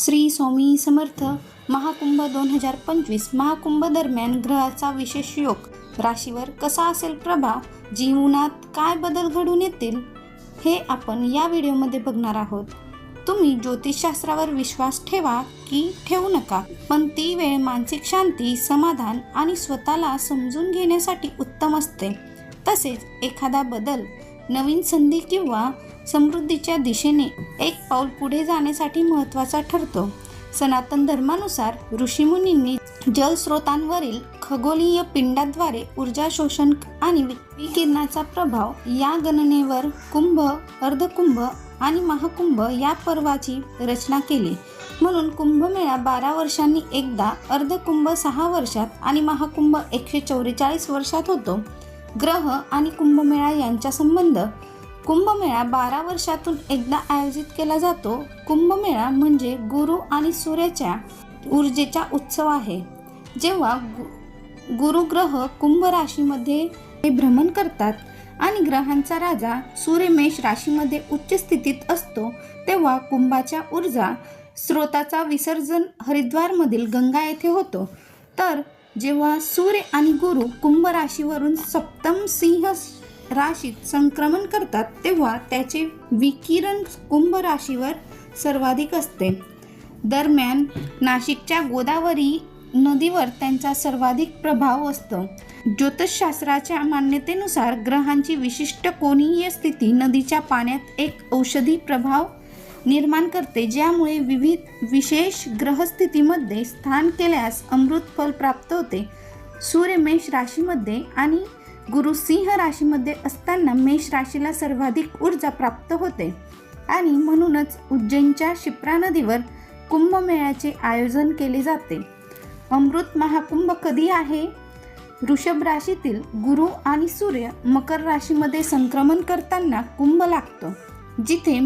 श्री स्वामी समर्थ. महाकुंभ 2025 महाकुंभ दरम्यान ग्रहाचा विशेष योग, राशीवर कसा असेल प्रभाव, जीवनात काय बदल घडून येतील हे आपण या व्हिडिओमध्ये बघणार आहोत. तुम्ही ज्योतिषशास्त्रावर विश्वास ठेवा की ठेवू नका, पण ती वेळ मानसिक शांती, समाधान आणि स्वतःला समजून घेण्यासाठी उत्तम असते. तसेच एखादा बदल, नवीन संधी किंवा समृद्धीच्या दिशेने एक पाऊल पुढे जाण्यासाठी महत्त्वाचा ठरतो. सनातन धर्मानुसार ऋषीमुनींनी जलस्रोतांवरील खगोलीय पिंडाद्वारे ऊर्जा शोषण आणि विकिरणाचा प्रभाव या गणनेवर कुंभ, अर्धकुंभ आणि महाकुंभ या पर्वाची रचना केली. म्हणून कुंभमेळा 12 वर्षांनी एकदा, अर्धकुंभ 6 वर्षात आणि महाकुंभ 144 वर्षात होतो. ग्रह आणि कुंभमेळा यांचा संबंध. कुंभमेळा 12 वर्षातून एकदा आयोजित केला जातो. कुंभमेळा म्हणजे गुरु आणि सूर्याच्या ऊर्जेचा उत्सव आहे. जेव्हा गुरुग्रह कुंभ राशीमध्ये भ्रमण करतात आणि ग्रहांचा राजा सूर्य मेष राशीमध्ये उच्च स्थितीत असतो, तेव्हा कुंभाच्या ऊर्जा स्रोताचा विसर्जन हरिद्वारमधील गंगा येथे होतो. तर जेव्हा सूर्य आणि गुरु कुंभ राशीवरून सप्तम सिंह राशीत संक्रमण करतात, तेव्हा त्याचे विकिरण कुंभ राशीवर सर्वाधिक असते. दरम्यान नाशिकच्या गोदावरी नदीवर त्यांचा सर्वाधिक प्रभाव असतो. ज्योतिषशास्त्राच्या मान्यतेनुसार ग्रहांची विशिष्ट कोनीय स्थिती नदीच्या पाण्यात एक औषधी प्रभाव निर्माण करते, ज्यामुळे विविध विशेष ग्रहस्थितीमध्ये स्थान केल्यास अमृत फल प्राप्त होते. सूर्य मेष राशीमध्ये आणि गुरु सिंह राशीमध्ये असताना मेष राशीला सर्वाधिक ऊर्जा प्राप्त होते आणि म्हणूनच उज्जैनच्या शिप्रा नदीवर कुंभमेळ्याचे आयोजन केले जाते. अमृत महाकुंभ कधी आहे? वृषभ राशीतील गुरु आणि सूर्य मकर राशीमध्ये संक्रमण करताना कुंभ लागतो. जिथे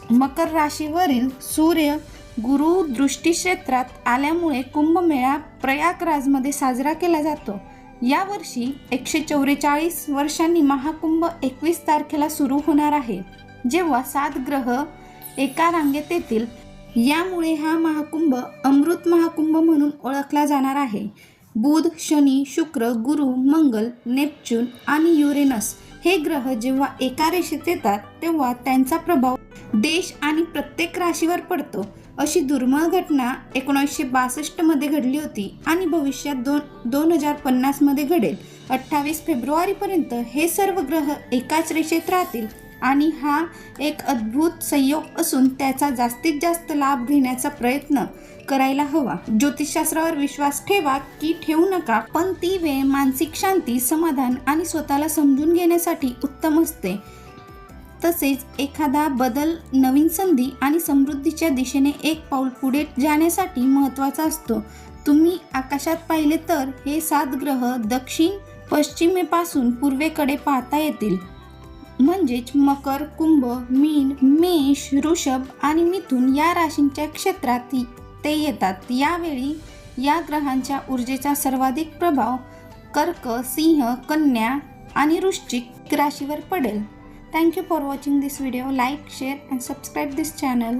मकर राशीवरील सूर्य गुरु दृष्टी क्षेत्रात आल्यामुळे कुंभमेळा प्रयागराजमध्ये साजरा केला जातो. यावर्षी 144 वर्षांनी महाकुंभ 21 तारखेला सुरू होणार आहे, जेव्हा 7 ग्रह एका रांगेत येतील. यामुळे हा महाकुंभ अमृत महाकुंभ म्हणून ओळखला जाणार आहे. बुध, शनी, शुक्र, गुरु, मंगल, नेपच्यून आणि युरेनस हे ग्रह जेव्हा एका रेषेत येतात, तेव्हा त्यांचा प्रभाव देश आणि प्रत्येक राशीवर पडतो. अशी दुर्मिळ घटना 1962 मध्ये घडली होती आणि भविष्यात 2050 मध्ये घडेल. 28 फेब्रुवारीपर्यंत हे सर्व ग्रह एकाच रेषेत राहतील आणि हा एक अद्भुत संयोग असून त्याचा जास्तीत जास्त लाभ घेण्याचा प्रयत्न करायला हवा. ज्योतिषशास्त्रावर विश्वास ठेवा की ठेवू नका, पण ती वेळ मानसिक शांती, समाधान आणि स्वतःला समजून घेण्यासाठी उत्तम असते. तसेच एखादा बदल, नवीन संधी आणि समृद्धीच्या दिशेने एक पाऊल पुढे जाण्यासाठी महत्त्वाचा असतो. तुम्ही आकाशात पाहिले तर हे 7 ग्रह दक्षिण पश्चिमेपासून पूर्वेकडे पाहता येतील. म्हणजेच मकर, कुंभ, मीन, मेष, वृषभ आणि मिथुन या राशींच्या क्षेत्रात ते येतात. यावेळी या ग्रहांच्या ऊर्जेचा सर्वाधिक प्रभाव कर्क, सिंह, कन्या आणि वृश्चिक राशीवर पडेल. Thank you for watching this video. Like, share and subscribe this channel.